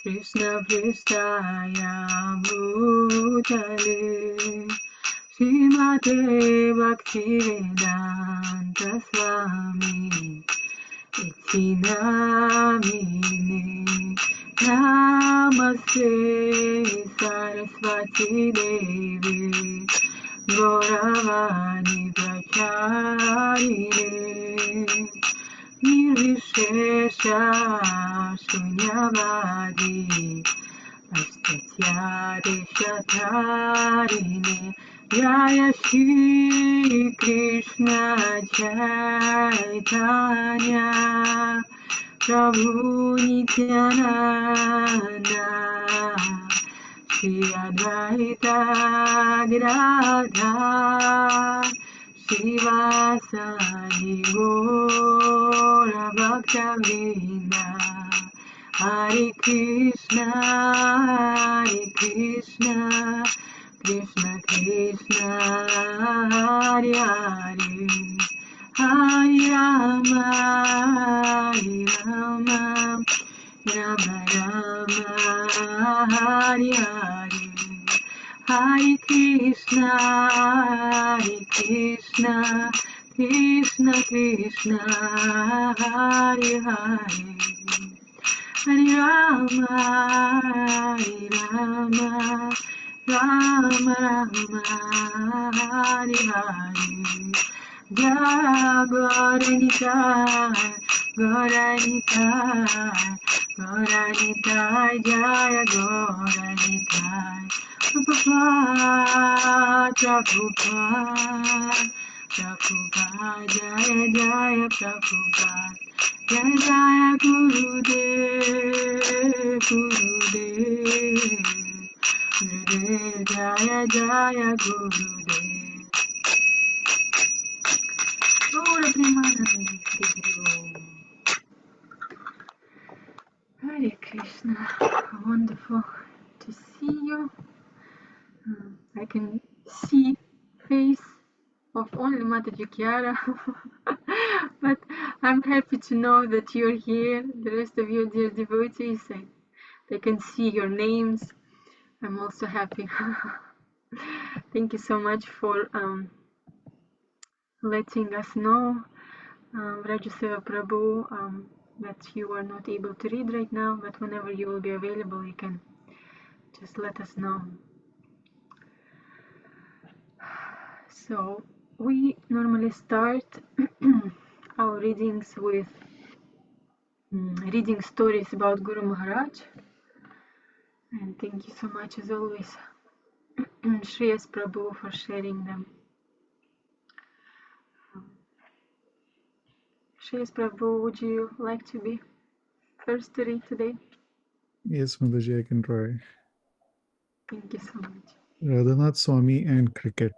Krishna Pristaya Bhutale Srimate Bhaktivedanta Swami Iti Namine Namaste Saraswati Devi Gauravani Pracharine Nirvishesha Shunyavadi Astatyadeshatarine Jaya Shri Krishna Chaitanya Prabhu Nityananda Shri Advaita Gadadhar Shivasadi Gora Bhakta Hare Krishna, Krishna Krishna, Hare Hare, Hare Rama, Rama Rama, Hare Hare. Hare Krishna, Krishna Krishna, Hare Hare. Hare Rama, Rama Rama, Hare Hare. Jaya Gauranitai, Gauranitai, Gauranitai, Jaya Gauranitai. Prabhupada, Prabhupada, Prabhupada, Jaya Jaya Prabhupada. Jai Jaya Gurudev, Gurudev, Gurudev, Jaya Jaya Gurudev. Gaura Premanande, Hare Krishna, wonderful to see you. I can see face of only Mataji Kyara, but I'm happy to know that you're here. The rest of you, dear devotees, I can see your names. I'm also happy. Thank you so much for letting us know, Rajaseva Prabhu, that you are not able to read right now, but whenever you will be available, you can just let us know. So we normally start our readings with reading stories about Guru Maharaj, and thank you so much as always, Shreyas Prabhu, for sharing them. Shreyas Prabhu, would you like to be first to read today? Yes, Mataji, I can try. Thank you so much. Radhanath Swami and cricket.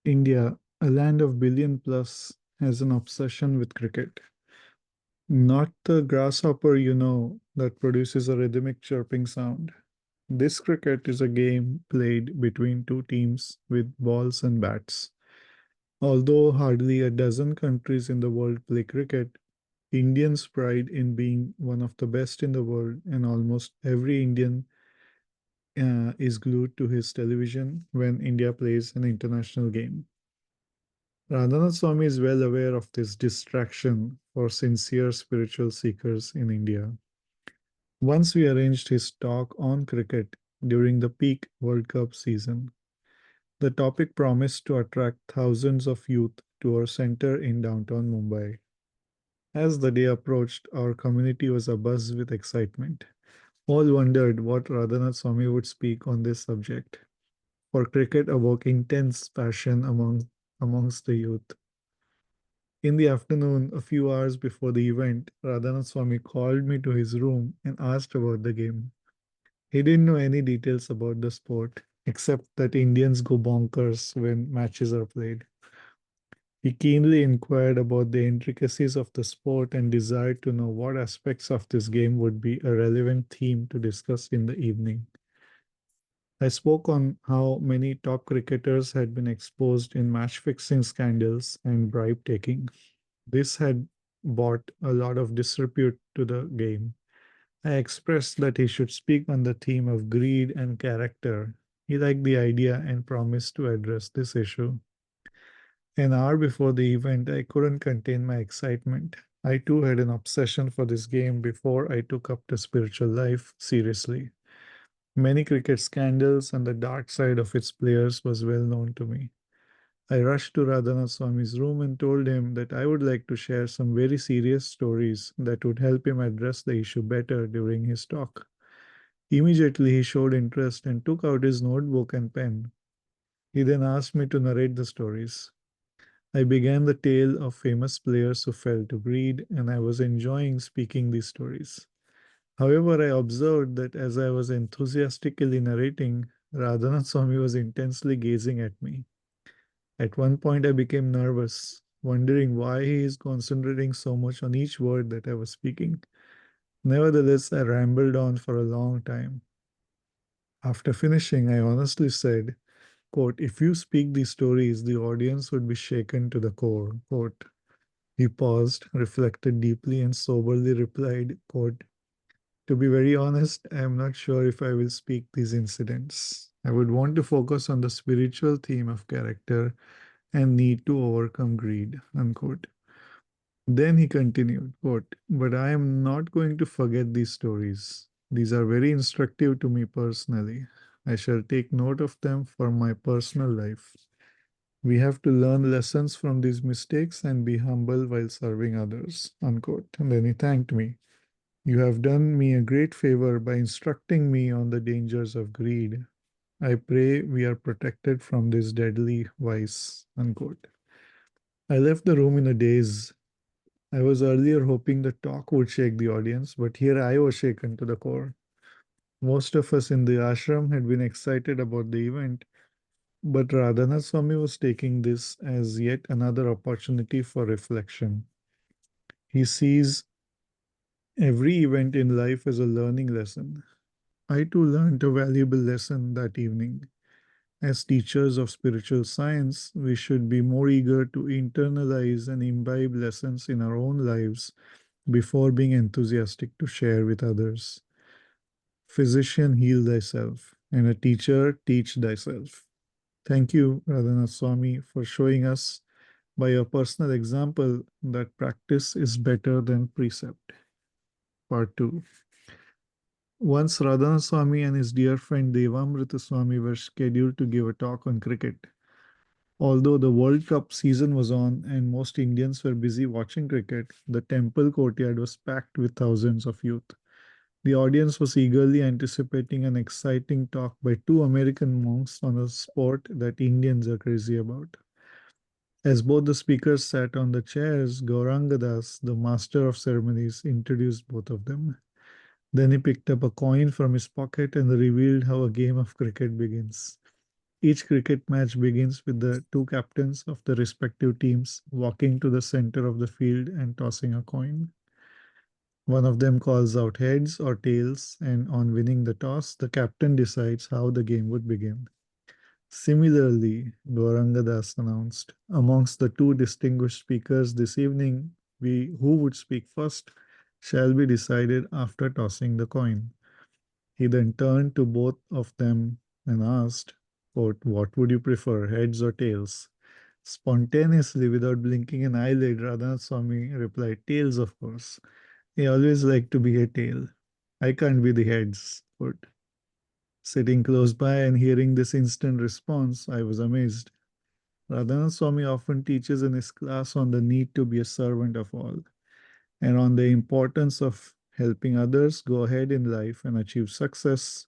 India, a land of billion plus, has an obsession with cricket. Not the grasshopper you know that produces a rhythmic chirping sound. This cricket is a game played between two teams with balls and bats. Although hardly a dozen countries in the world play cricket, Indians pride in being one of the best in the world, and almost every Indian is glued to his television when India plays an international game. Radhanath Swami is well aware of this distraction for sincere spiritual seekers in India. Once we arranged his talk on cricket during the peak World Cup season. The topic promised to attract thousands of youth to our center in downtown Mumbai. As the day approached, our community was abuzz with excitement. All wondered what Radhanath Swami would speak on this subject, for cricket awoke intense passion amongst the youth. In the afternoon, a few hours before the event, Radhanath Swami called me to his room and asked about the game. He didn't know any details about the sport, except that Indians go bonkers when matches are played. He keenly inquired about the intricacies of the sport and desired to know what aspects of this game would be a relevant theme to discuss in the evening. I spoke on how many top cricketers had been exposed in match fixing scandals and bribe taking. This had brought a lot of disrepute to the game. I expressed that he should speak on the theme of greed and character. He liked the idea and promised to address this issue. An hour before the event, I couldn't contain my excitement. I too had an obsession for this game before I took up the spiritual life seriously. Many cricket scandals and the dark side of its players was well known to me. I rushed to Radhanath Swami's room and told him that I would like to share some very serious stories that would help him address the issue better during his talk. Immediately he showed interest and took out his notebook and pen. He then asked me to narrate the stories. I began the tale of famous players who fell to greed, and I was enjoying speaking these stories. However, I observed that as I was enthusiastically narrating, Radhanath Swami was intensely gazing at me. At one point, I became nervous, wondering why he is concentrating so much on each word that I was speaking. Nevertheless, I rambled on for a long time. After finishing, I honestly said, quote, if you speak these stories, the audience would be shaken to the core. Quote. He paused, reflected deeply, and soberly replied, quote, to be very honest, I am not sure if I will speak these incidents. I would want to focus on the spiritual theme of character and need to overcome greed. Unquote. Then he continued, quote, but I am not going to forget these stories. These are very instructive to me personally. I shall take note of them for my personal life. We have to learn lessons from these mistakes and be humble while serving others. Unquote. And then he thanked me. You have done me a great favor by instructing me on the dangers of greed. I pray we are protected from this deadly vice. Unquote. I left the room in a daze. I was earlier hoping the talk would shake the audience, but here I was shaken to the core. Most of us in the ashram had been excited about the event, but Radhanath Swami was taking this as yet another opportunity for reflection. He sees every event in life as a learning lesson. I too learned a valuable lesson that evening. As teachers of spiritual science, we should be more eager to internalize and imbibe lessons in our own lives before being enthusiastic to share with others. Physician, heal thyself, and a teacher, teach thyself. Thank you, Radhanath Swami, for showing us by your personal example that practice is better than precept. Part 2. Once Radhanath Swami and his dear friend Devamrita Swami were scheduled to give a talk on cricket. Although the World Cup season was on and most Indians were busy watching cricket, the temple courtyard was packed with thousands of youth. The audience was eagerly anticipating an exciting talk by two American monks on a sport that Indians are crazy about. As both the speakers sat on the chairs, Gauranga Das, the master of ceremonies, introduced both of them. Then he picked up a coin from his pocket and revealed how a game of cricket begins. Each cricket match begins with the two captains of the respective teams walking to the center of the field and tossing a coin. One of them calls out heads or tails, and on winning the toss, the captain decides how the game would begin. Similarly, Gauranga Das announced, amongst the two distinguished speakers this evening, we who would speak first shall be decided after tossing the coin. He then turned to both of them and asked, quote, what would you prefer, heads or tails? Spontaneously, without blinking an eyelid, Radhanath Swami replied, tails, of course. He always liked to be a tail. I can't be the heads. Quote. Sitting close by and hearing this instant response, I was amazed. Radhanath Swami often teaches in his class on the need to be a servant of all and on the importance of helping others go ahead in life and achieve success.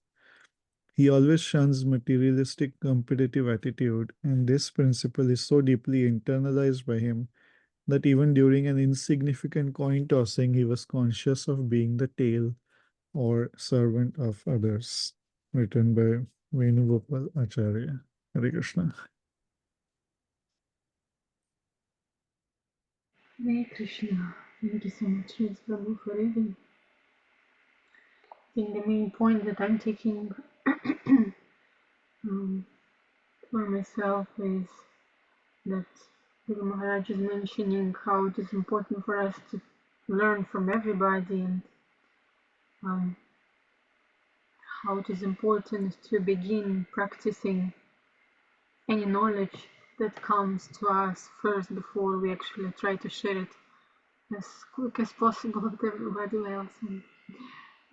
He always shuns materialistic competitive attitude, and this principle is so deeply internalized by him that even during an insignificant coin tossing, he was conscious of being the tail or servant of others. Written by Venugopal Acharya. Hare Krishna. Hare Krishna. Thank you so much, Ms. Prabhu, for reading. I think the main point that I'm taking um, for myself is that Guru Maharaj is mentioning how it is important for us to learn from everybody, and um, how it is important to begin practicing any knowledge that comes to us first before we actually try to share it as quick as possible with everybody else. And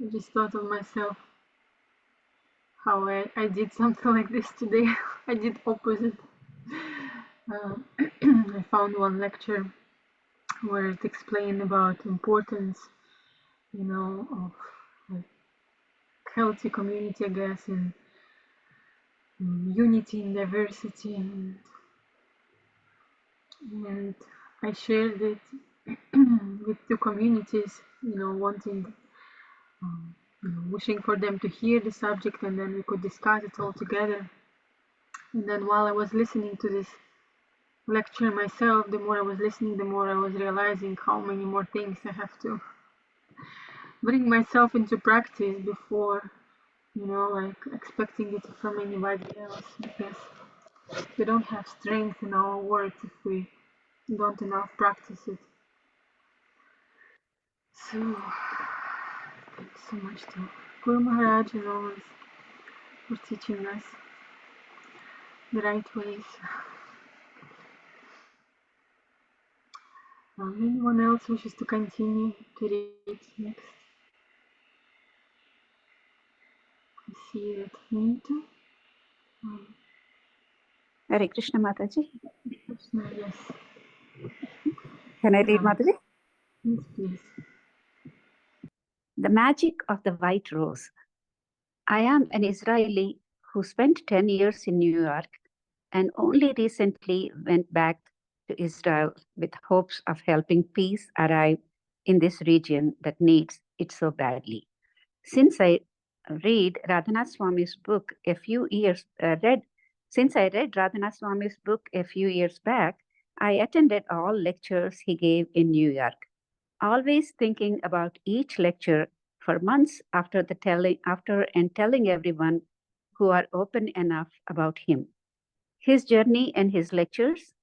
I just thought of myself how I did something like this today. I did opposite. I found one lecture where it explained about importance, of like healthy community, I guess, and unity in diversity, and I shared it with the communities, wanting, wishing for them to hear the subject, and then we could discuss it all together. And then while I was listening to this lecture myself, the more I was listening, the more I was realizing how many more things I have to bring myself into practice before, like expecting it from anybody else, because we don't have strength in our words if we don't enough practice it. So, thanks so much to Guru Maharaj as always for teaching us the right ways. Anyone else wishes to continue to read next? I see that Neetu. Hare Krishna Mataji. Krishna, yes. Can I read, Mataji? Yes, please. The magic of the white rose. I am an Israeli who spent 10 years in New York and only recently went back to Israel with hopes of helping peace arrive in this region that needs it so badly. Since I read Radhanath Swami's book a few years since I read Radhanath Swami's book a few years back, I attended all lectures he gave in New York, always thinking about each lecture for months after telling everyone who are open enough about him, his journey and his lectures.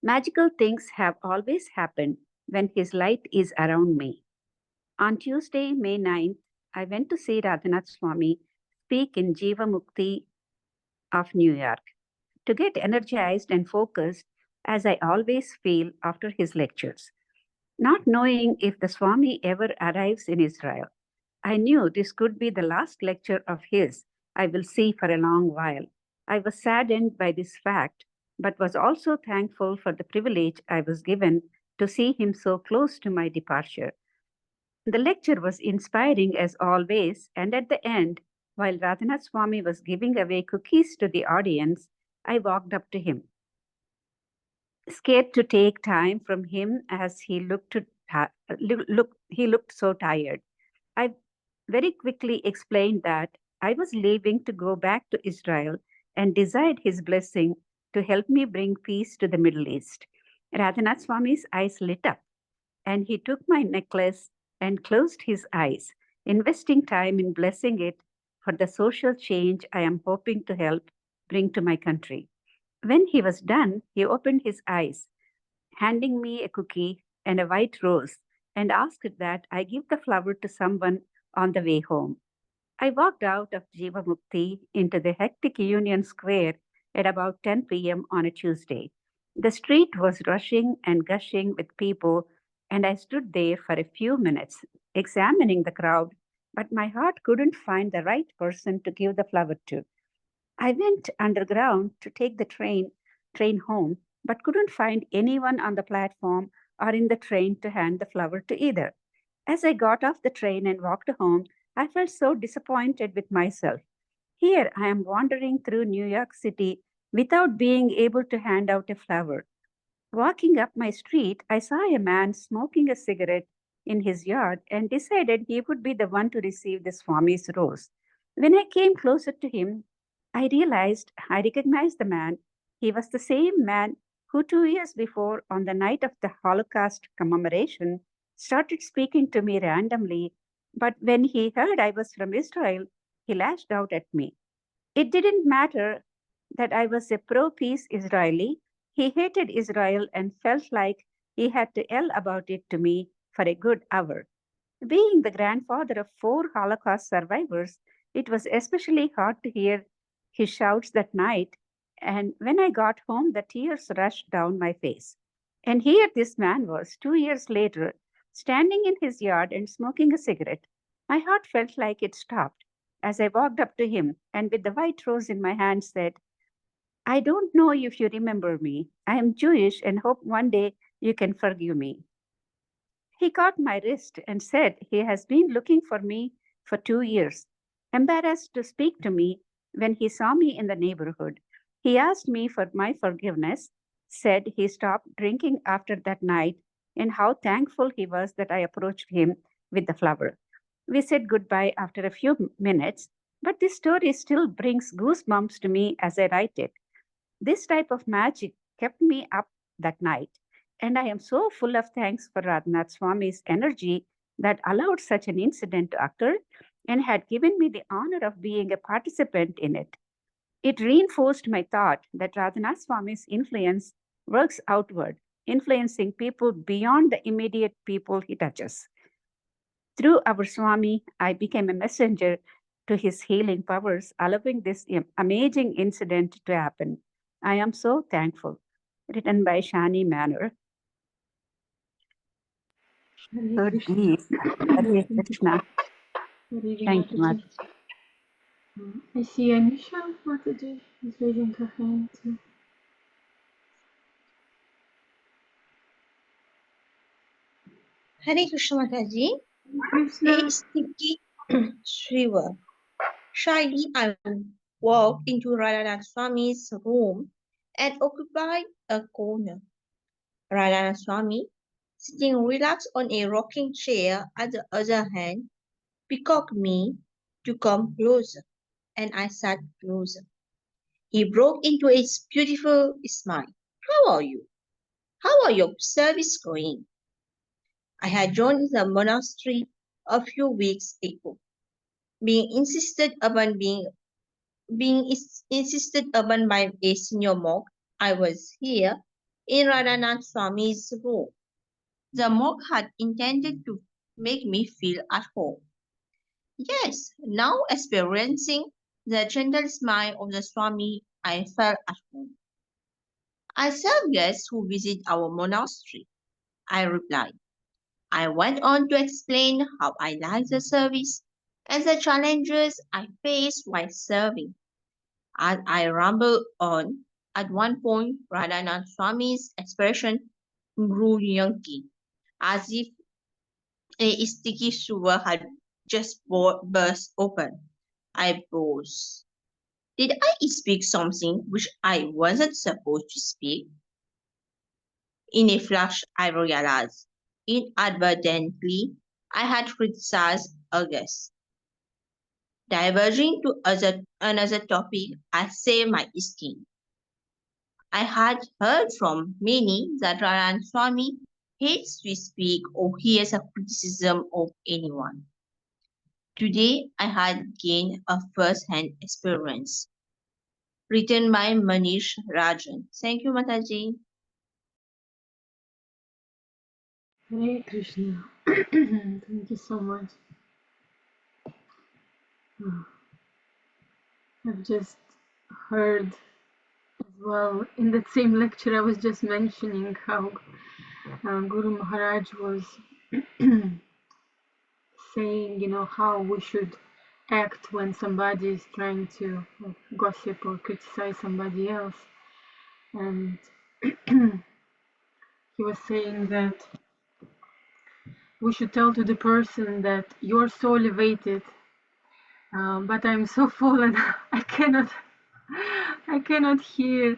Magical things have always happened when his light is around me. On Tuesday, May 9th, I went to see Radhanath Swami speak in Jiva Mukti of New York to get energized and focused, as I always feel after his lectures. Not knowing if the Swami ever arrives in Israel, I knew this could be the last lecture of his I will see for a long while. I was saddened by this fact, but was also thankful for the privilege I was given to see him so close to my departure. The lecture was inspiring as always, and at the end, while Radhanath Swami was giving away cookies to the audience, I walked up to him, scared to take time from him as he looked so tired. I very quickly explained that I was leaving to go back to Israel and desired his blessing to help me bring peace to the Middle East. Radhanath Swami's eyes lit up, and he took my necklace and closed his eyes, investing time in blessing it for the social change I am hoping to help bring to my country. When he was done, he opened his eyes, handing me a cookie and a white rose, and asked that I give the flower to someone on the way home. I walked out of Jiva Mukti into the hectic Union Square at about 10 p.m. on a Tuesday. The street was rushing and gushing with people, and I stood there for a few minutes, examining the crowd, but my heart couldn't find the right person to give the flower to. I went underground to take the train home, but couldn't find anyone on the platform or in the train to hand the flower to either. As I got off the train and walked home, I felt so disappointed with myself. Here I am wandering through New York City without being able to hand out a flower. Walking up my street, I saw a man smoking a cigarette in his yard and decided he would be the one to receive the Swami's rose. When I came closer to him, I realized I recognized the man. He was the same man who 2 years before, on the night of the Holocaust commemoration, started speaking to me randomly. But when he heard I was from Israel, he lashed out at me. It didn't matter that I was a pro peace Israeli. He hated Israel and felt like he had to yell about it to me for a good hour. Being the grandfather of 4 Holocaust survivors, it was especially hard to hear his shouts that night. And when I got home, the tears rushed down my face. And here this man was, 2 years later, standing in his yard and smoking a cigarette. My heart felt like it stopped as I walked up to him and, with the white rose in my hand, said, I don't know if you remember me. I am Jewish and hope one day you can forgive me. He caught my wrist and said he has been looking for me for 2 years. Embarrassed to speak to me when he saw me in the neighborhood, he asked me for my forgiveness, said he stopped drinking after that night, and how thankful he was that I approached him with the flower. We said goodbye after a few minutes, but this story still brings goosebumps to me as I write it. This type of magic kept me up that night, and I am so full of thanks for Radhanath Swami's energy that allowed such an incident to occur and had given me the honor of being a participant in it. It reinforced my thought that Radhanath Swami's influence works outward, influencing people beyond the immediate people he touches. Through our Swami, I became a messenger to his healing powers, allowing this amazing incident to happen. I am so thankful. Written by Shani Manor. Hare So Krishna. deep. Hare Thank you Krishna. for reading, Thank you, Mataji. Mataji. I see Anisha Mataji is raising her hand too. Hare Krishna Mataji. Krishna. Hey, Sticky Shriva. Shyly, I walked into Radhanath Swami's room and occupied a corner. Radhanath Swami, sitting relaxed on a rocking chair at the other hand, beckoned me to come closer, and I sat closer. He broke into a beautiful smile. How are you? How are your service going? I had joined the monastery a few weeks ago. Being insisted upon insisted upon by a senior monk, I was here in Radhanath Swami's room. The monk had intended to make me feel at home. Yes, now experiencing the gentle smile of the Swami, I felt at home. I serve guests who visit our monastery, I replied. I went on to explain how I like the service and the challenges I face while serving. As I rambled on, at one point Radhanath Swami's expression grew yonky, as if a sticky sewer had just burst open. I froze. Did I speak something which I wasn't supposed to speak? In a flash, I realized inadvertently I had criticized a guest. Diverging to another topic, I saved my skin. I had heard from many that Radhan Swami hates to speak or hears a criticism of anyone. Today, I had gained a first-hand experience. Written by Manish Rajan. Thank you, Mataji. Hare Krishna. Thank you so much. I've just heard as well in that same lecture I was just mentioning how Guru Maharaj was saying, how we should act when somebody is trying to gossip or criticize somebody else. And he was saying that we should tell to the person that you're so elevated, but I'm so fallen. I cannot hear,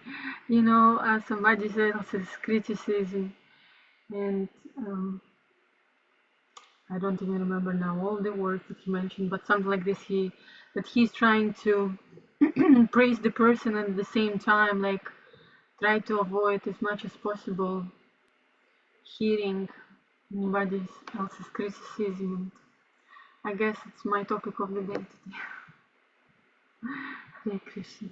somebody else's criticism. And I don't even remember now all the words that he mentioned, but something like this. That he's trying to praise the person and at the same time, like, try to avoid as much as possible hearing anybody else's criticism. I guess it's my topic of the day today. Hare Krishna.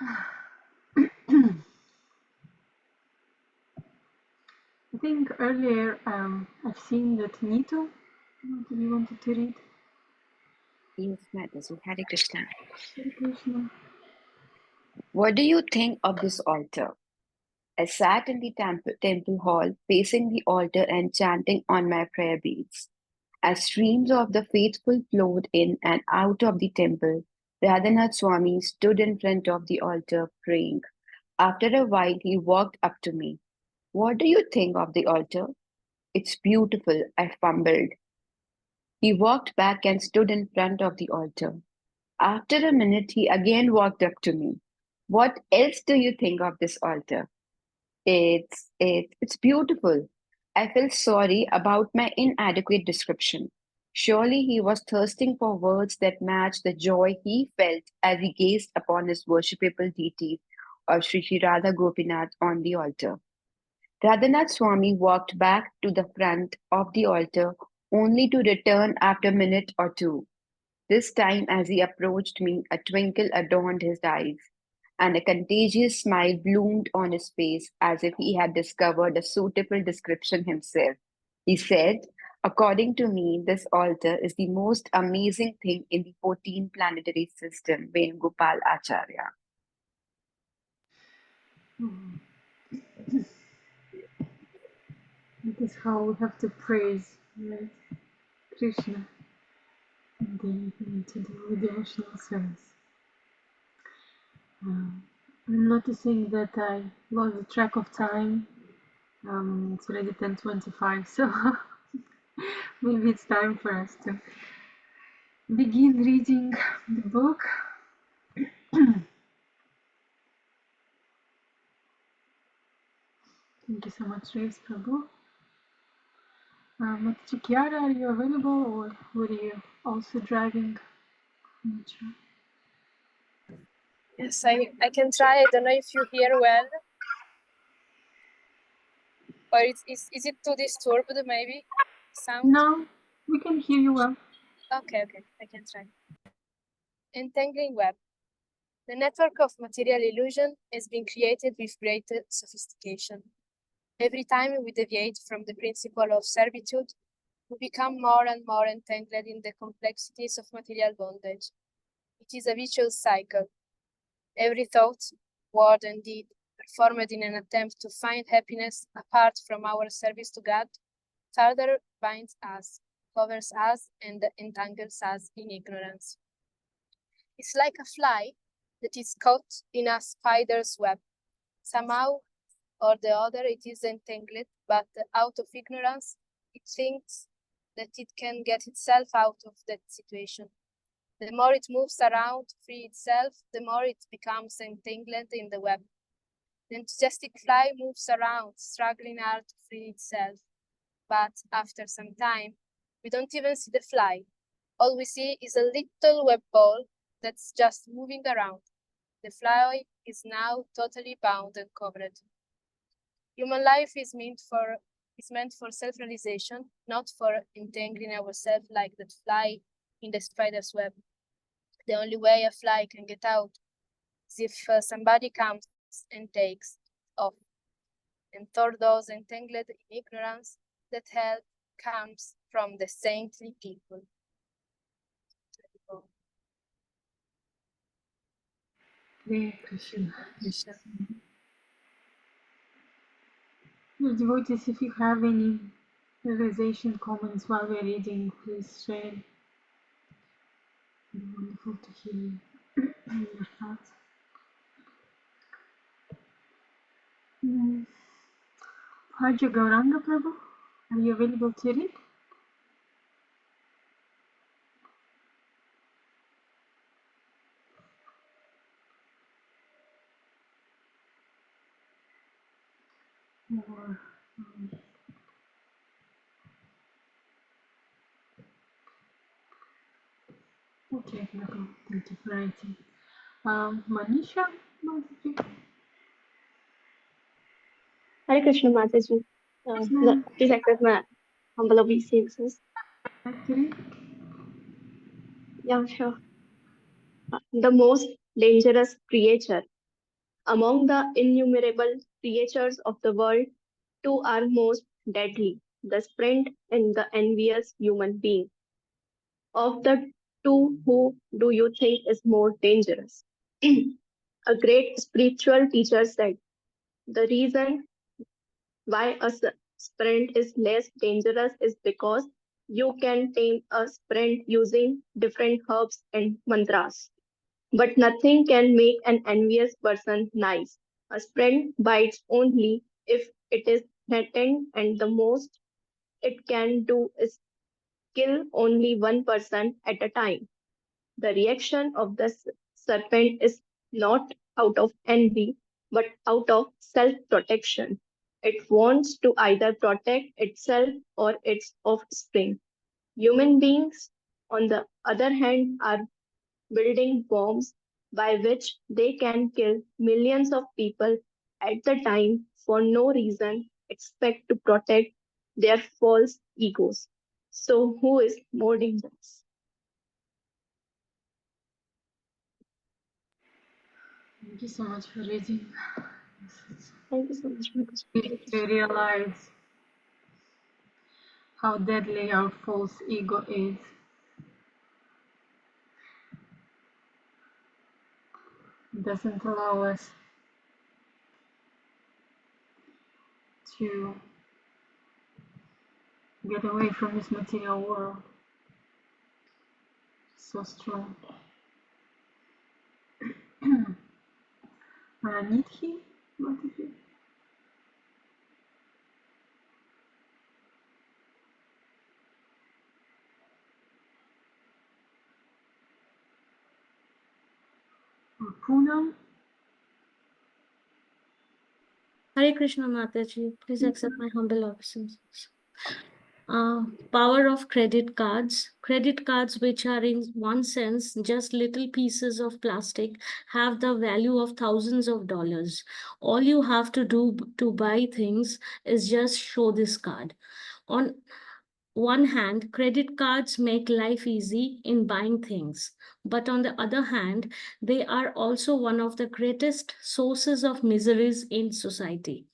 I think earlier I've seen that Nito you wanted to read. Yes, Mataji. Hare Krishna. Hare Krishna. What do you think of this altar? I sat in the temple hall, facing the altar and chanting on my prayer beads. As streams of the faithful flowed in and out of the temple, Radhanath Swami stood in front of the altar praying. After a while, he walked up to me. What do you think of the altar? It's beautiful, I fumbled. He walked back and stood in front of the altar. After a minute, he again walked up to me. What else do you think of this altar? It's beautiful. I felt sorry about my inadequate description. Surely he was thirsting for words that matched the joy he felt as he gazed upon his worshipable deity of Sri Sri Radha Gopinath on the altar. Radhanath Swami walked back to the front of the altar only to return after a minute or two. This time, as he approached me, a twinkle adorned his eyes, and a contagious smile bloomed on his face as if he had discovered a suitable description himself. He said, according to me, this altar is the most amazing thing in the 14 planetary system, Venugopal Acharya. That is how we have to praise, right? Krishna. And then we need to do devotional service. I'm noticing that I lost the track of time. It's already 10:25, so maybe it's time for us to begin reading the book. Thank you so much, Raves Prabhu. Mataji Kiara, are you available or were you also driving? I'm not sure. Yes, I can try. I don't know if you hear well. Or is it too disturbed maybe? Sound? No, we can hear you well. Okay, I can try. Entangling web. The network of material illusion has been created with great sophistication. Every time we deviate from the principle of servitude, we become more and more entangled in the complexities of material bondage. It is a vicious cycle. Every thought, word, and deed performed in an attempt to find happiness apart from our service to God further binds us, covers us, and entangles us in ignorance. It's like a fly that is caught in a spider's web. Somehow or the other it is entangled, but out of ignorance, it thinks that it can get itself out of that situation. The more it moves around to free itself, the more it becomes entangled in the web. The enthusiastic fly moves around, struggling hard to free itself. But after some time, we don't even see the fly. All we see is a little web ball that's just moving around. The fly is now totally bound and covered. Human life is meant for self-realization, not for entangling ourselves like that fly in the spider's web. The only way a fly can get out is if somebody comes and takes off. And for those entangled in ignorance, that help comes from the saintly people. Hare Krishna. Krishna. Dear devotees, if you have any realization comments while we're reading, please share. It'd be wonderful to hear your thoughts. Bhaja Gauranga Prabhu, are you available to read? Or, okay, Prabhu, thank you for writing. Manisha, Mataji? Hare Krishna Mataji. Please accept my humble obeisances. Like to read? Yeah, sure. The most dangerous creature Among the innumerable creatures of the world, two are most deadly, the sprint and the envious human being. Of the two, who do you think is more dangerous? A great spiritual teacher said, the reason why a sprint is less dangerous is because you can tame a sprint using different herbs and mantras. But nothing can make an envious person nice. A sprint bites only if it is threatened, and the most it can do is kill only one person at a time. The reaction of the serpent is not out of envy, but out of self protection. It wants to either protect itself or its offspring. Human beings, on the other hand, are building bombs by which they can kill millions of people at the time for no reason except to protect their false egos. So, who is more dangerous? Thank you so much for reading. Thank you so much, Marcus. We realize how deadly our false ego is. It doesn't allow us to get away from this material world. So strong. Nidhi, what is it? Or Poonam? Hare Krishna Mataji, please accept my humble obeisances. Power of credit cards. Credit cards, which are in one sense just little pieces of plastic, have the value of thousands of dollars. All you have to do to buy things is just show this card. On one hand, credit cards make life easy in buying things. But on the other hand, they are also one of the greatest sources of miseries in society.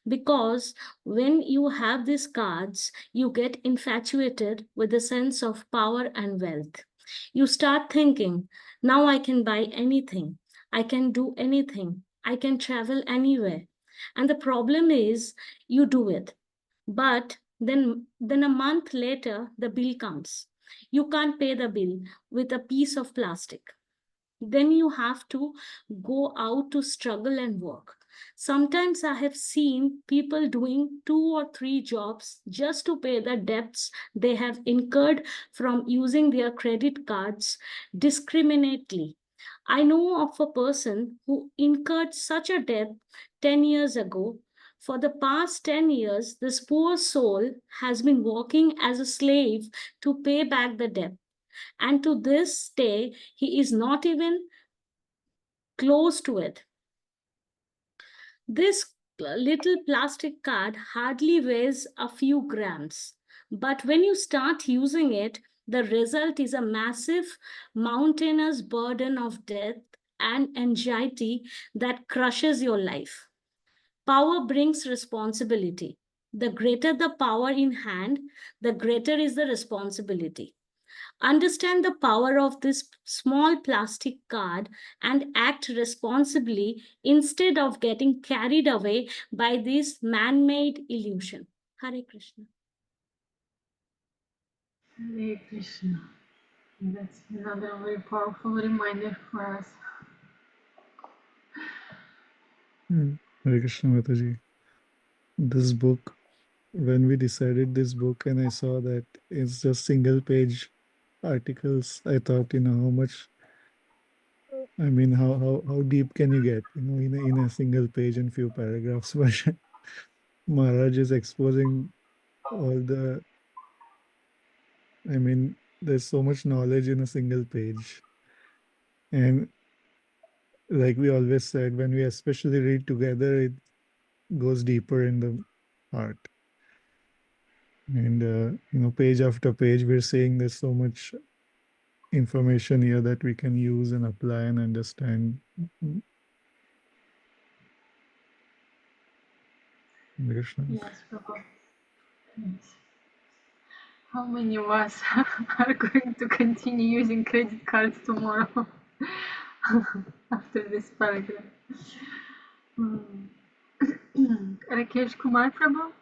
Because when you have these cards, you get infatuated with a sense of power and wealth. You start thinking, now I can buy anything, I can do anything, I can travel anywhere. And the problem is, you do it. But then a month later, the bill comes. You can't pay the bill with a piece of plastic. Then you have to go out to struggle and work. Sometimes I have seen people doing 2 or 3 jobs just to pay the debts they have incurred from using their credit cards discriminately. I know of a person who incurred such a debt 10 years ago. For the past 10 years, this poor soul has been working as a slave to pay back the debt. And to this day, he is not even close to it. This little plastic card hardly weighs a few grams. But when you start using it, the result is a massive mountainous burden of debt and anxiety that crushes your life. Power brings responsibility. The greater the power in hand, the greater is the responsibility. Understand the power of this small plastic card and act responsibly instead of getting carried away by this man-made illusion. Hare Krishna. Hare Krishna. That's another very powerful reminder for us. Hare Krishna Mataji. This book, when we decided this book and I saw that it's just single page articles, I thought, how much, I mean, how deep can you get, in a single page and few paragraphs. But Maharaj is exposing all the, I mean, there's so much knowledge in a single page. And like we always said, when we especially read together, it goes deeper in the heart. And, page after page, we're seeing there's so much information here that we can use and apply and understand. Hare Krishna. Yes, Prabhu. Yes. How many of us are going to continue using credit cards tomorrow after this paragraph? Hmm. Rakesh Kumar Prabhu,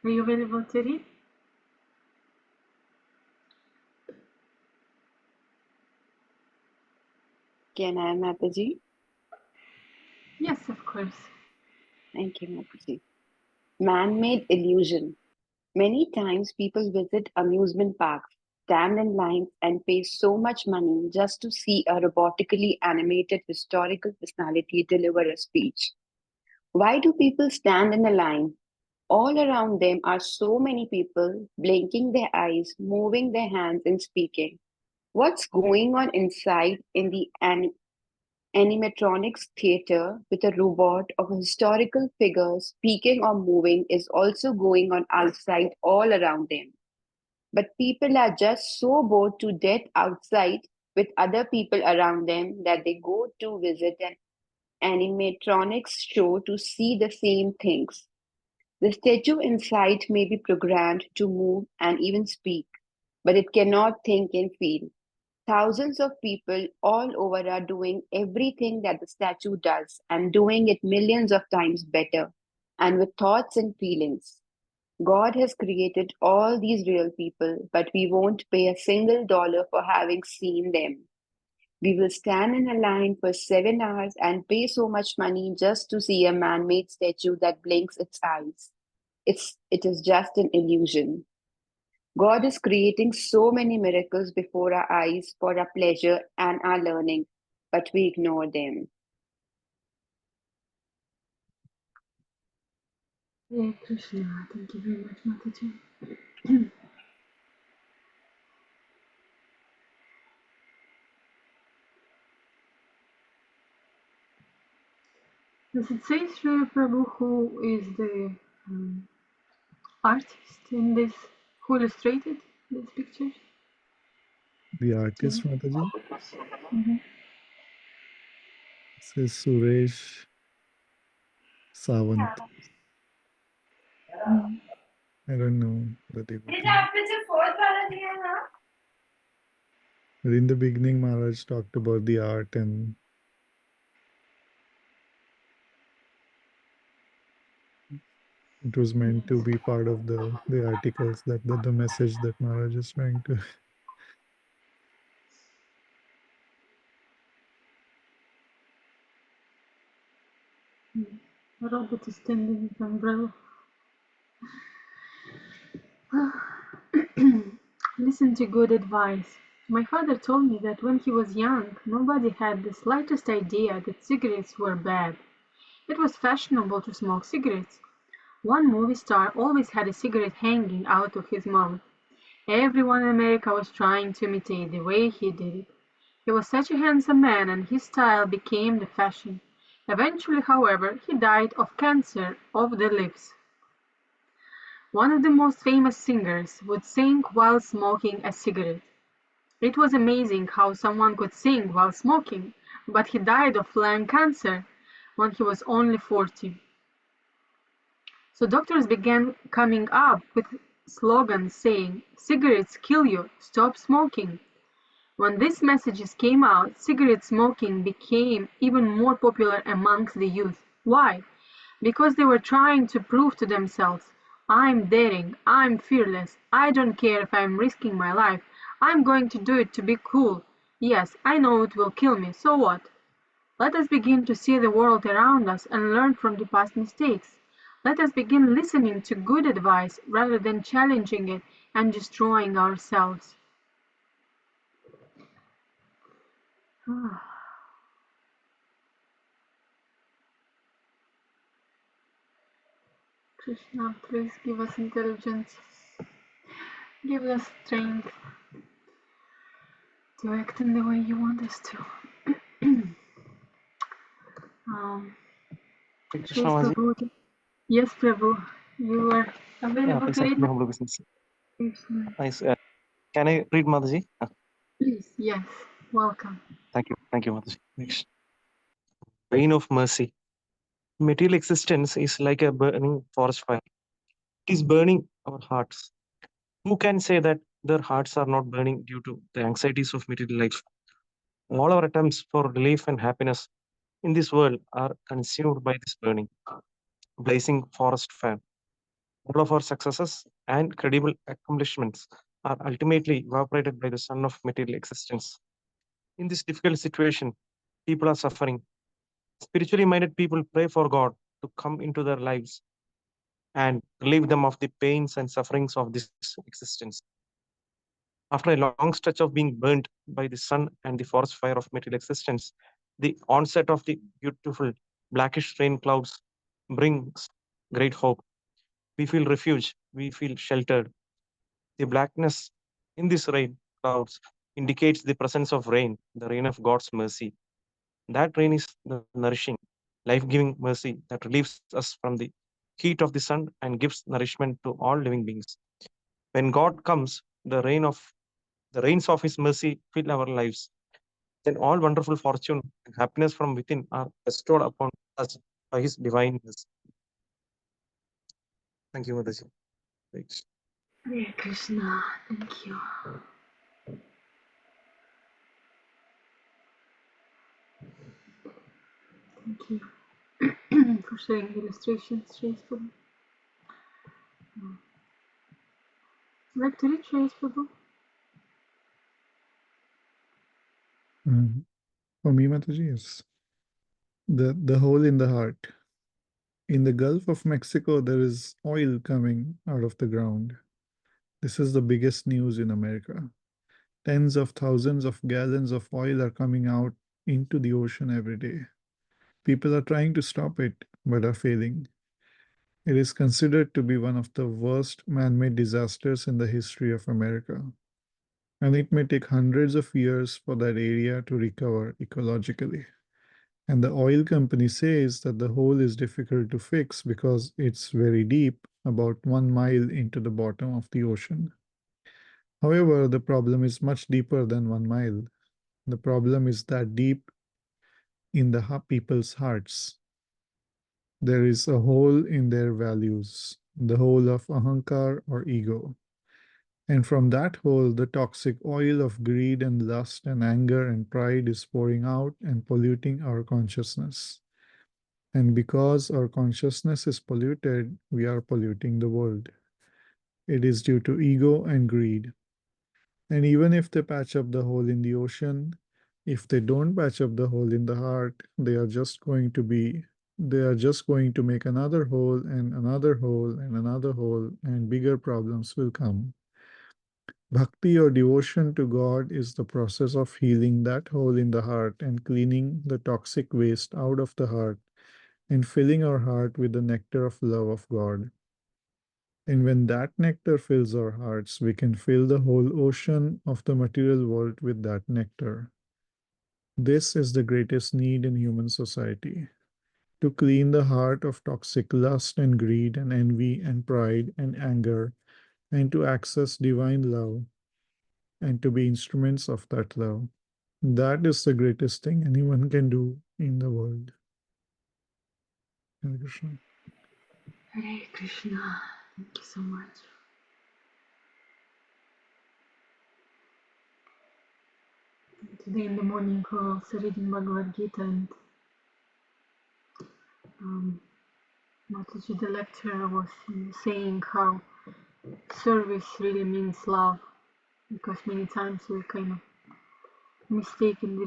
are you available to read? Can I, Mataji? Yes, of course. Thank you, Mataji. Man-made illusion. Many times people visit amusement parks, stand in lines, and pay so much money just to see a robotically animated historical personality deliver a speech. Why do people stand in a line? All around them are so many people blinking their eyes, moving their hands, and speaking. What's going on inside in the animatronics theater with a robot of a historical figure speaking or moving is also going on outside all around them? But people are just so bored to death outside with other people around them that they go to visit an animatronics show to see the same things. The statue inside may be programmed to move and even speak, but it cannot think and feel. Thousands of people all over are doing everything that the statue does and doing it millions of times better and with thoughts and feelings. God has created all these real people, but we won't pay a single dollar for having seen them. We will stand in a line for 7 hours and pay so much money just to see a man made statue that blinks its eyes. It is just an illusion. God is creating so many miracles before our eyes for our pleasure and our learning, but we ignore them. Hare Krishna. Thank you very much, Mataji. Does it say Sri Prabhu who is the artist in this, who illustrated this picture? The artist, Mataji, Mm-hmm. says Suresh Sawant. I don't know the devotee. But in the beginning, Maharaj talked about the art, and it was meant to be part of the articles, that the message that Maharaj is trying to. Robert is standing with umbrella. Listen to good advice. My father told me that when he was young, nobody had the slightest idea that cigarettes were bad. It was fashionable to smoke cigarettes. One movie star always had a cigarette hanging out of his mouth. Everyone in America was trying to imitate the way he did it. He was such a handsome man, and his style became the fashion. Eventually, however, he died of cancer of the lips. One of the most famous singers would sing while smoking a cigarette. It was amazing how someone could sing while smoking, but he died of lung cancer when he was only 40. So doctors began coming up with slogans saying, "Cigarettes kill you, stop smoking." When these messages came out, cigarette smoking became even more popular amongst the youth. Why? Because they were trying to prove to themselves, "I'm daring, I'm fearless, I don't care if I'm risking my life, I'm going to do it to be cool. Yes, I know it will kill me, so what?" Let us begin to see the world around us and learn from the past mistakes. Let us begin listening to good advice rather than challenging it and destroying ourselves. Krishna, please give us intelligence. Give us strength to act in the way you want us to. Krishna Yes, Maji. Prabhu. Yes, Prabhu. You are available Please to read accept my now? humble obeisance. Krishna. Nice. Can I read, Mataji? Please, yes. Welcome. Thank you, Mataji. Next. Reign of mercy. Material existence is like a burning forest fire. It is burning our hearts. Who can say that their hearts are not burning due to the anxieties of material life? All our attempts for relief and happiness in this world are consumed by this burning, blazing forest fire. All of our successes and credible accomplishments are ultimately evaporated by the sun of material existence. In this difficult situation, people are suffering. Spiritually minded people pray for God to come into their lives and relieve them of the pains and sufferings of this existence. After a long stretch of being burnt by the sun and the forest fire of material existence, the onset of the beautiful blackish rain clouds brings great hope. We feel refuge, we feel sheltered. The blackness in this rain clouds indicates the presence of rain, the rain of God's mercy. That rain is the nourishing, life-giving mercy that relieves us from the heat of the sun and gives nourishment to all living beings. When God comes, the rains of his mercy fill our lives. Then all wonderful fortune and happiness from within are bestowed upon us by his divine mercy. Thank you, Mataji. Right. Hare Krishna. Thank you. Thank you for sharing the illustrations, Sri Prabhu. Like to read, Sri Prabhu? For me, Mataji, yes. The hole in the heart. In the Gulf of Mexico, there is oil coming out of the ground. This is the biggest news in America. Tens of thousands of gallons of oil are coming out into the ocean every day. People are trying to stop it, but are failing. It is considered to be one of the worst man-made disasters in the history of America. And it may take hundreds of years for that area to recover ecologically. And the oil company says that the hole is difficult to fix because it's very deep, about 1 mile into the bottom of the ocean. However, the problem is much deeper than 1 mile. The problem is that deep in the people's hearts. There is a hole in their values, the hole of ahankar or ego. And from that hole, the toxic oil of greed and lust and anger and pride is pouring out and polluting our consciousness. And because our consciousness is polluted, we are polluting the world. It is due to ego and greed. And even if they patch up the hole in the ocean, if they don't patch up the hole in the heart, they are just going to make another hole and another hole and another hole, and bigger problems will come. Bhakti or devotion to God is the process of healing that hole in the heart and cleaning the toxic waste out of the heart and filling our heart with the nectar of love of God. And when that nectar fills our hearts, we can fill the whole ocean of the material world with that nectar. This is the greatest need in human society, to clean the heart of toxic lust and greed and envy and pride and anger, and to access divine love and to be instruments of that love. That is the greatest thing anyone can do in the world. Hare Krishna. Hare Krishna. Thank you so much. Today in the morning, we were also reading Bhagavad Gita, and Mataji, the lecturer, was saying how service really means love, because many times we kind of mistaken the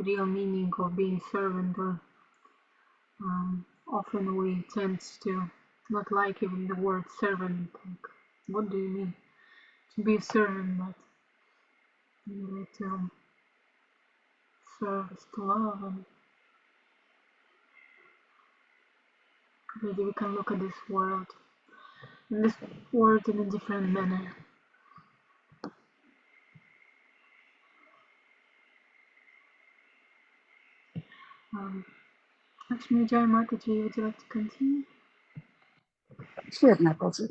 real meaning of being servant, or often we tend to not like even the word servant. Like, what do you mean to be a servant? But really to serve is to love, and maybe we can look at this world in a different manner. Lakshmi Jai Mataji, would you like to continue? Sure, Mataji.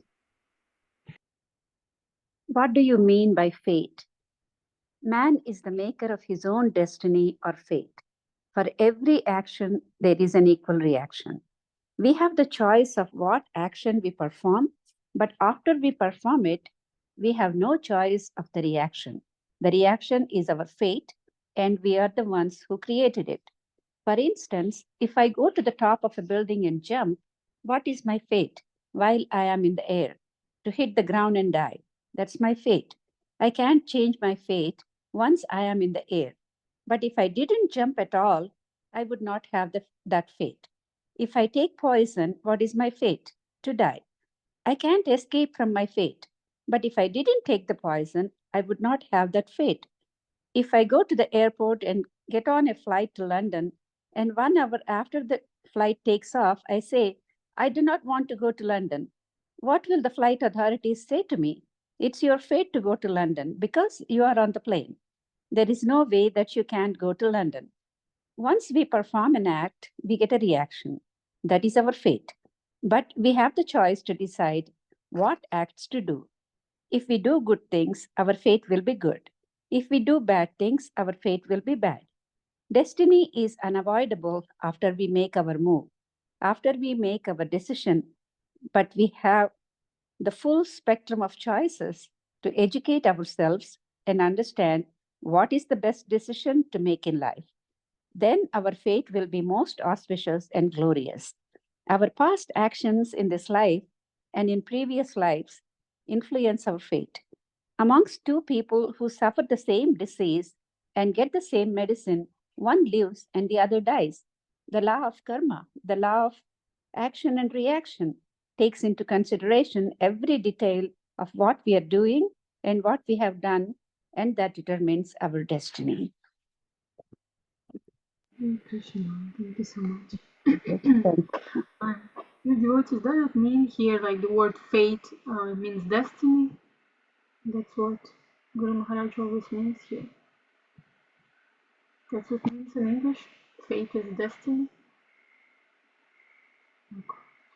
What do you mean by fate? Man is the maker of his own destiny or fate. For every action, there is an equal reaction. We have the choice of what action we perform, but after we perform it, we have no choice of the reaction. The reaction is our fate, and we are the ones who created it. For instance, if I go to the top of a building and jump, what is my fate while I am in the air? To hit the ground and die. That's my fate. I can't change my fate once I am in the air. But if I didn't jump at all, I would not have that fate. If I take poison, what is my fate? To die. I can't escape from my fate. But if I didn't take the poison, I would not have that fate. If I go to the airport and get on a flight to London, and 1 hour after the flight takes off, I say, I do not want to go to London. What will the flight authorities say to me? It's your fate to go to London because you are on the plane. There is no way that you can't go to London. Once we perform an act, we get a reaction. That is our fate. But we have the choice to decide what acts to do. If we do good things, our fate will be good. If we do bad things, our fate will be bad. Destiny is unavoidable after we make our move, after we make our decision, but we have the full spectrum of choices to educate ourselves and understand what is the best decision to make in life. Then our fate will be most auspicious and glorious. Our past actions in this life and in previous lives influence our fate. Amongst two people who suffer the same disease and get the same medicine, one lives and the other dies. The law of karma, the law of action and reaction, takes into consideration every detail of what we are doing and what we have done, and that determines our destiny. Hare Krishna, thank you so much. Thank you. Your devotees, does it mean here like the word fate means destiny? That's what Guru Maharaj always means here. That's what it means in English. Fate is destiny. Like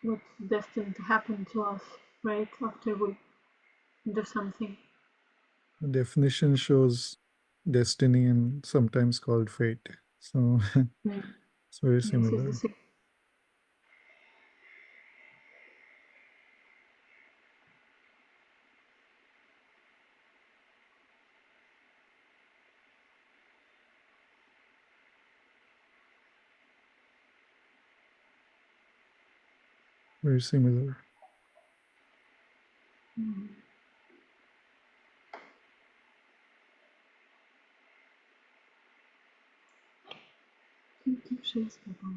what's destined to happen to us right after we do something. The definition shows destiny and sometimes called fate. So it's very Yes, it's similar. the same. Very similar. Thank you, Shreya Baba.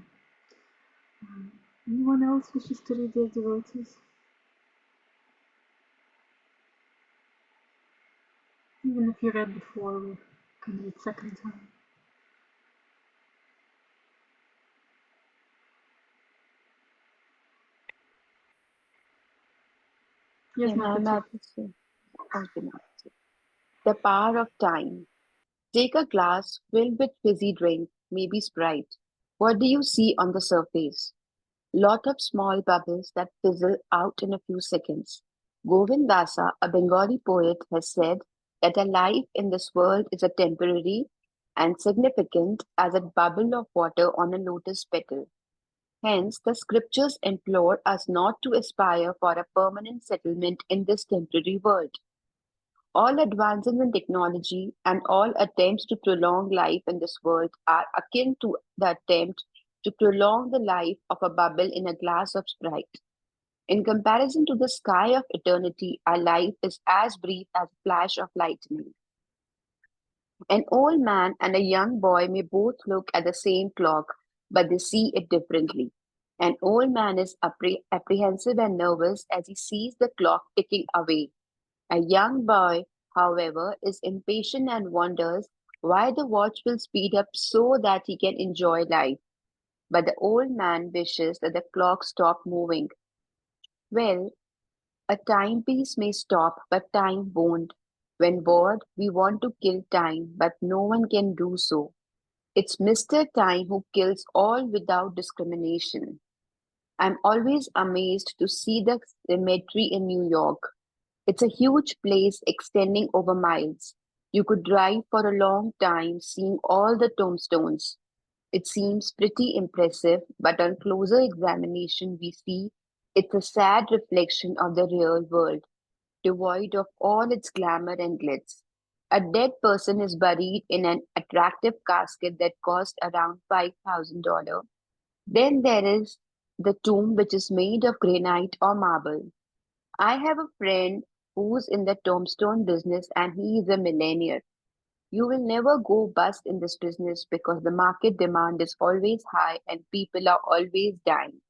Anyone else wishes to read their devotees? Even if you read before, we can read second time. Yes, Mataji. The power of time. Take a glass filled with fizzy drink, maybe Sprite. What do you see on the surface? Lot of small bubbles that fizzle out in a few seconds. Govind Dasa, a Bengali poet, has said that a life in this world is as temporary and significant as a bubble of water on a lotus petal. Hence, the scriptures implore us not to aspire for a permanent settlement in this temporary world. All advances in technology and all attempts to prolong life in this world are akin to the attempt to prolong the life of a bubble in a glass of Sprite. In comparison to the sky of eternity, our life is as brief as a flash of lightning. An old man and a young boy may both look at the same clock, but they see it differently. An old man is apprehensive and nervous as he sees the clock ticking away. A young boy, however, is impatient and wonders why the watch will speed up so that he can enjoy life. But the old man wishes that the clock stop moving. Well, a timepiece may stop, but time won't. When bored, we want to kill time, but no one can do so. It's Mr. Time who kills all without discrimination. I'm always amazed to see the cemetery in New York. It's a huge place extending over miles. You could drive for a long time seeing all the tombstones. It seems pretty impressive, but on closer examination, we see it's a sad reflection of the real world, devoid of all its glamour and glitz. A dead person is buried in an attractive casket that cost around $5,000. Then there is the tomb, which is made of granite or marble. I have a friend who's in the tombstone business and he is a millionaire. You will never go bust in this business because the market demand is always high and people are always dying.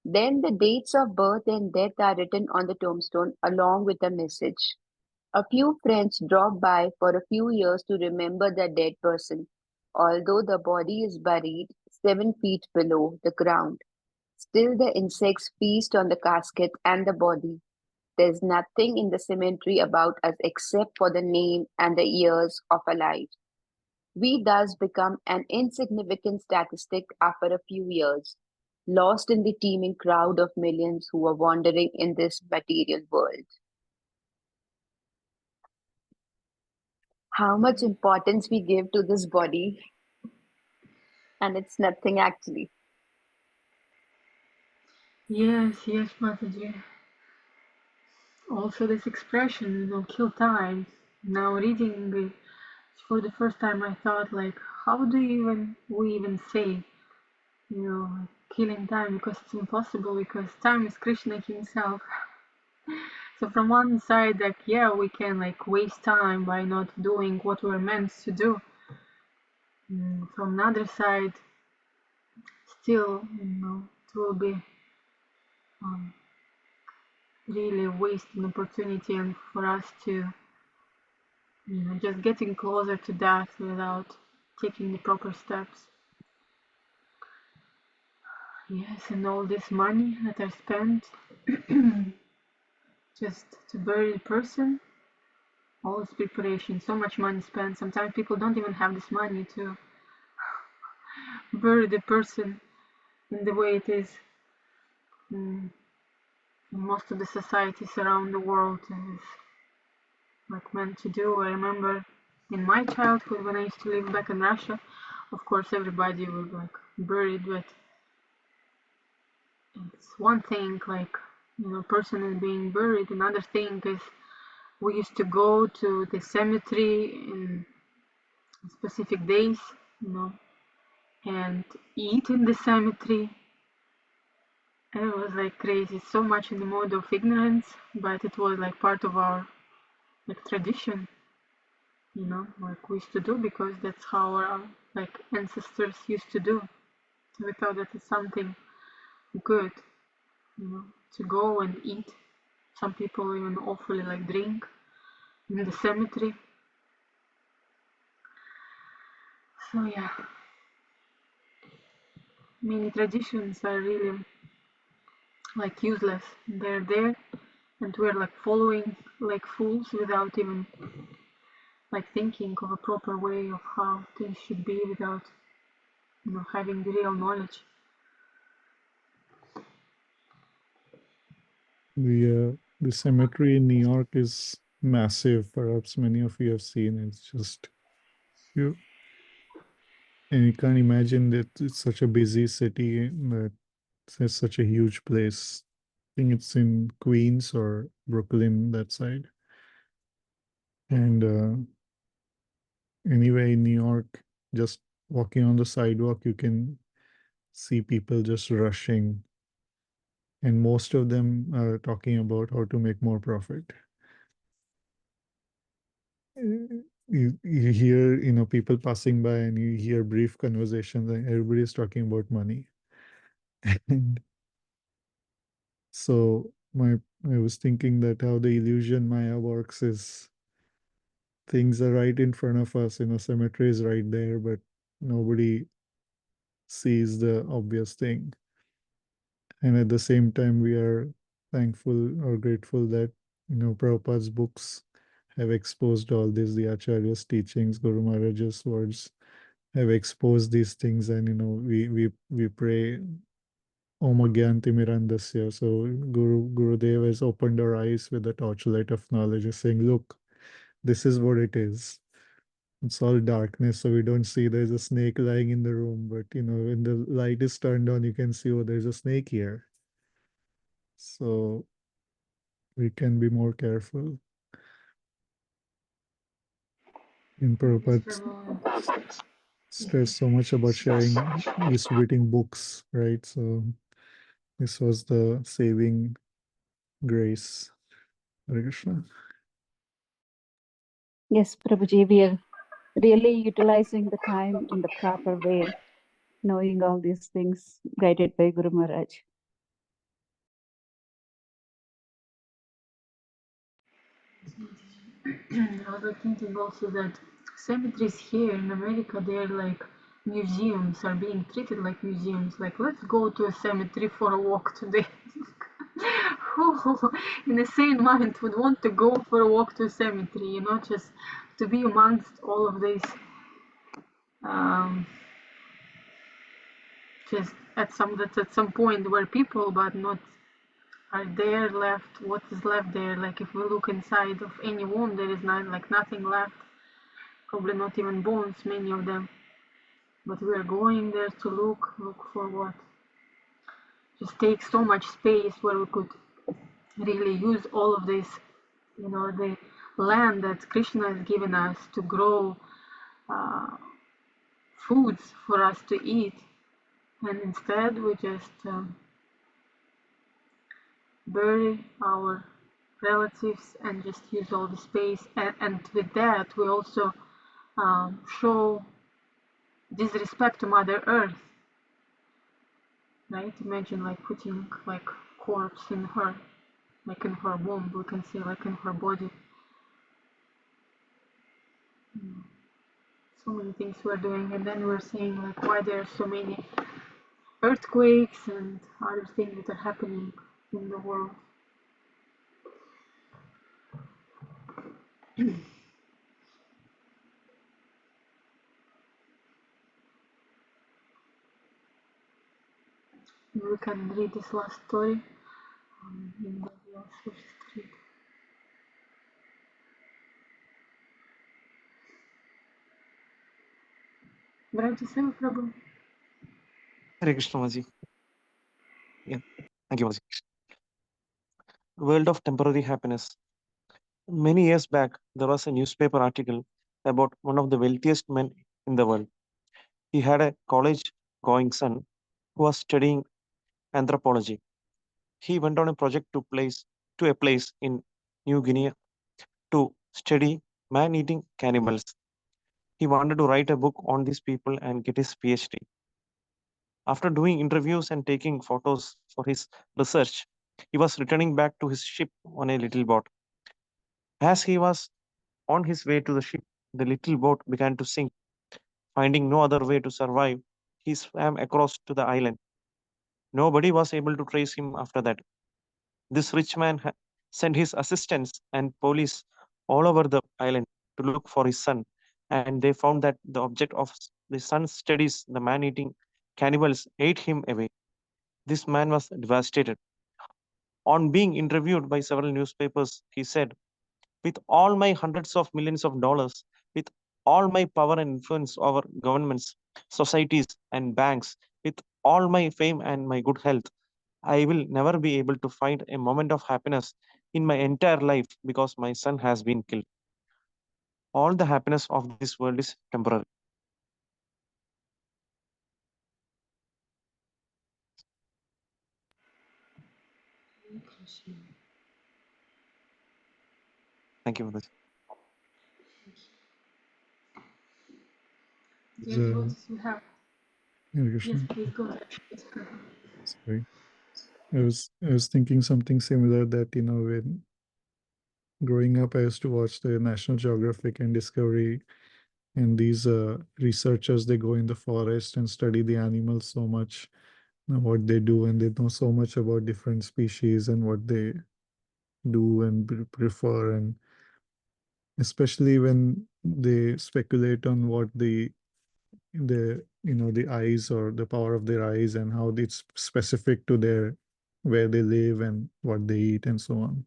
Then the dates of birth and death are written on the tombstone along with a message. A few friends drop by for a few years to remember the dead person, although the body is buried 7 feet below the ground. Still, the insects feast on the casket and the body. There's nothing in the cemetery about us except for the name and the years of our lives. We thus become an insignificant statistic after a few years, lost in the teeming crowd of millions who are wandering in this material world. How much importance we give to this body, and it's nothing actually. Yes, Mataji. Also, this expression, kill time. Now, reading it for the first time, I thought, like, how do we even say, killing time? Because it's impossible, because time is Krishna himself. So from one side, like, yeah, we can like waste time by not doing what we're meant to do. From another side, still, it will be really wasting opportunity and for us to, just getting closer to that without taking the proper steps. Yes, and all this money that I spent just to bury the person, all this preparation, so much money spent. Sometimes people don't even have this money to bury the person in the way it is in most of the societies around the world is like meant to do. I remember in my childhood when I used to live back in Russia, of course everybody was like buried, but it's one thing like person is being buried. Another thing is we used to go to the cemetery in specific days, and eat in the cemetery. And it was like crazy, so much in the mode of ignorance, but it was like part of our like tradition, like we used to do because that's how our like ancestors used to do. We thought that it's something good, to go and eat. Some people even awfully like drink in the cemetery. So yeah, many traditions are really like useless. They're there and we're like following like fools without even like thinking of a proper way of how things should be without having the real knowledge. The cemetery in New York is massive. Perhaps many of you have seen. It's just you, and you can't imagine that it's such a busy city that it's such a huge place. I think it's in Queens or Brooklyn, that side. And anyway, in New York, just walking on the sidewalk, you can see people just rushing, and most of them are talking about how to make more profit. You hear, people passing by, and you hear brief conversations, and everybody's talking about money. And so I was thinking that how the illusion Maya works is things are right in front of us, cemetery is right there, but nobody sees the obvious thing. And at the same time, we are thankful or grateful that, Prabhupada's books have exposed all this, the Acharya's teachings, Guru Maharaj's words have exposed these things, and we pray Om Agyantimirandasya. So Gurudev has opened our eyes with the torchlight of knowledge, saying, look, this is what it is. It's all darkness, so we don't see there's a snake lying in the room. But when the light is turned on, you can see, oh, there's a snake here. So we can be more careful. In Prabhupada stress so much about sharing, distributing books, right? So this was the saving grace. Hare Krishna. Yes, Prabhuji, we are really utilizing the time in the proper way, knowing all these things guided by Guru Maharaj. I was thinking also that cemeteries here in America, they're like museums, are being treated like museums. Like, let's go to a cemetery for a walk today. Who in a sane mind would want to go for a walk to a cemetery, just to be amongst all of this, just at some point where people, but not are there left, what is left there. Like if we look inside of any womb, there is nothing left, probably not even bones, many of them, but we are going there to look for what just takes so much space, where we could really use all of this, the land that Krishna has given us to grow foods for us to eat, and instead we just bury our relatives and just use all the space, and with that we also show disrespect to Mother Earth, right? Imagine like putting like corpse in her, like in her womb, we can see like in her body. So many things we're doing, and then we're saying like why there are so many earthquakes and other things that are happening in the world. We can read this last story in the last street. Bharati Seva Prabhu. Hare Krishna Maji. Yeah. Thank you, Maji. World of temporary happiness. Many years back, there was a newspaper article about one of the wealthiest men in the world. He had a college-going son who was studying anthropology. He went on a project to a place in New Guinea to study man-eating cannibals. He wanted to write a book on these people and get his PhD. After doing interviews and taking photos for his research, he was returning back to his ship on a little boat. As he was on his way to the ship, the little boat began to sink. Finding no other way to survive, he swam across to the island. Nobody was able to trace him after that. This rich man sent his assistants and police all over the island to look for his son, and they found that the object of the son's studies, the man-eating cannibals, ate him away. This man was devastated. On being interviewed by several newspapers, he said, "With all my hundreds of millions of dollars, with all my power and influence over governments, societies, and banks, with all my fame and my good health, I will never be able to find a moment of happiness in my entire life because my son has been killed. All the happiness of this world is temporary." Thank you, Mother. Yes, what you have? Hare Yes, Krishna. please go ahead. Sorry. I was thinking something similar, that when growing up I used to watch the National Geographic and Discovery, and these researchers, they go in the forest and study the animals so much, what they do, and they know so much about different species and what they do and prefer, and especially when they speculate on what the eyes, or the power of their eyes, and how it's specific to their where they live and what they eat and so on,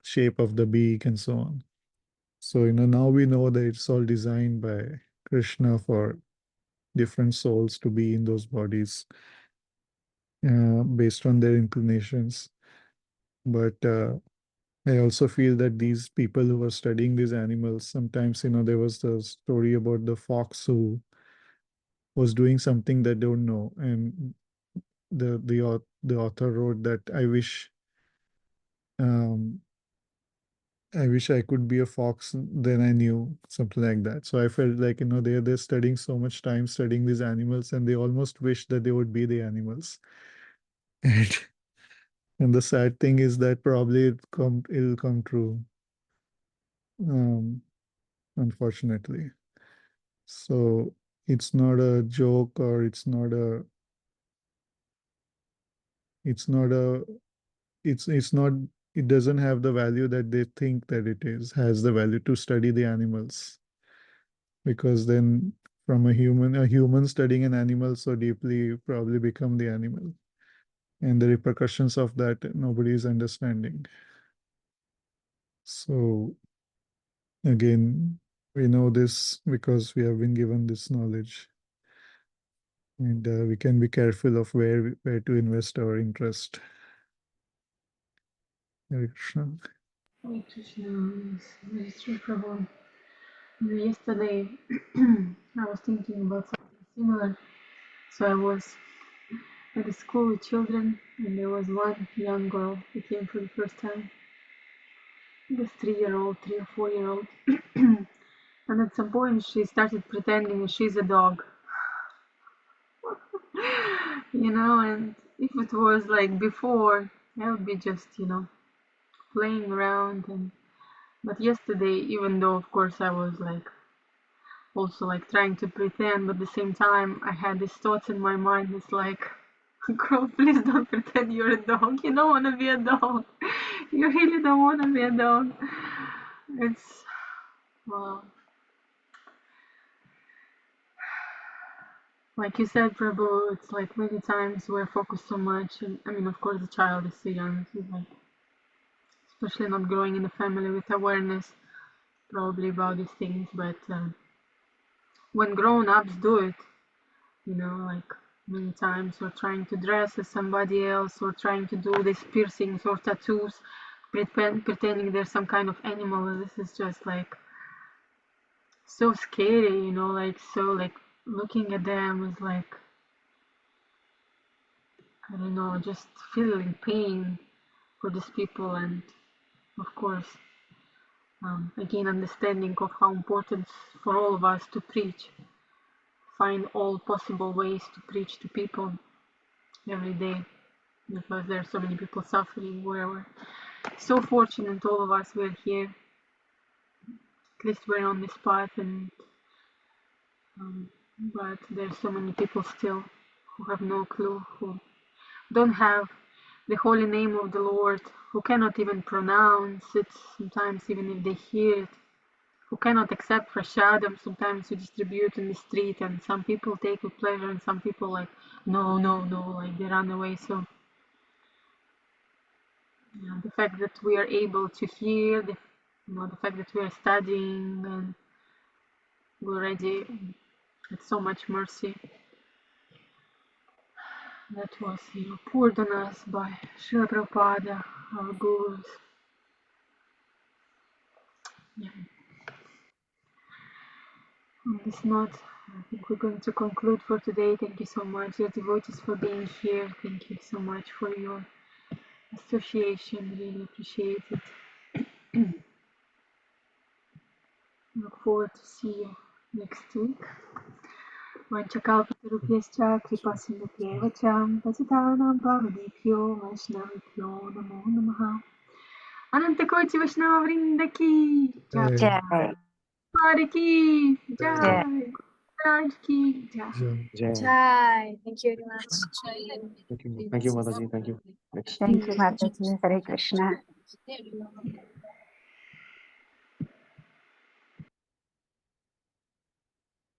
shape of the beak and so on. So, now we know that it's all designed by Krishna for different souls to be in those bodies based on their inclinations. But I also feel that these people who are studying these animals, sometimes, there was the story about the fox who was doing something they don't know. And the author wrote that I wish I could be a fox, then I knew, something like that. So I felt like, they're studying so much time studying these animals, and they almost wish that they would be the animals. And the sad thing is that probably it'll come true, unfortunately. So it's not a joke, or it's not a it doesn't have the value that they think that it has the value to study the animals. Because then from a human studying an animal so deeply probably become the animal. And the repercussions of that nobody is understanding. So again, we know this because we have been given this knowledge. And we can be careful of where to invest our interest. Hare Krishna. Hare Krishna, yes, very true, Prabhu. Yesterday, I was thinking about something similar. So I was at a school with children, and there was one young girl who came for the first time. This 3-year-old, 3 or 4-year-old. And at some point, she started pretending she's a dog. And if it was like before, I would be just, playing around. But yesterday, even though of course I was like also like trying to pretend, but at the same time I had these thoughts in my mind. It's like, girl, please don't pretend you're a dog. You don't want to be a dog. You really don't want to be a dog. It's, well, like you said, Prabhu, it's like many times we're focused so much. And I mean, of course, the child is so young. He's like, especially not growing in a family with awareness probably about these things. But when grown-ups do it, like many times we're trying to dress as somebody else, or trying to do these piercings or tattoos, pretending they're some kind of animal. And this is just like so scary, like so like looking at them is like, I don't know, just feeling pain for these people. And of course, again, understanding of how important for all of us to preach, find all possible ways to preach to people every day, because there are so many people suffering wherever. So fortunate all of us we're here. At least we're on this path, and but there's so many people still who have no clue, who don't have the holy name of the Lord, who cannot even pronounce it sometimes, even if they hear it, who cannot accept prashadam sometimes to distribute in the street, and some people take with pleasure and some people like no, like they run away. So yeah, the fact that we are able to hear, the fact that we are studying, and we already had so much mercy that was poured on us by Srila Prabhupada, our gurus. Yeah. On this note, I think we're going to conclude for today. Thank you so much, dear devotees, for being here. Thank you so much for your association. Really appreciate it. Look forward to see you next week. Vanchakalpatarubhyascha kripasindhubhyeva cha patitanam pavanebhyo vaishnavibhyo namo namaha. Anantakoti Vaishnava Vrinda ki jai. Jai. Hare ki Jai. jai. Raj ki jai. Jai. Jai. Thank you very much. Thank you, Mataji. Thank you. Next. Thank you, Mataji. Hare Krishna.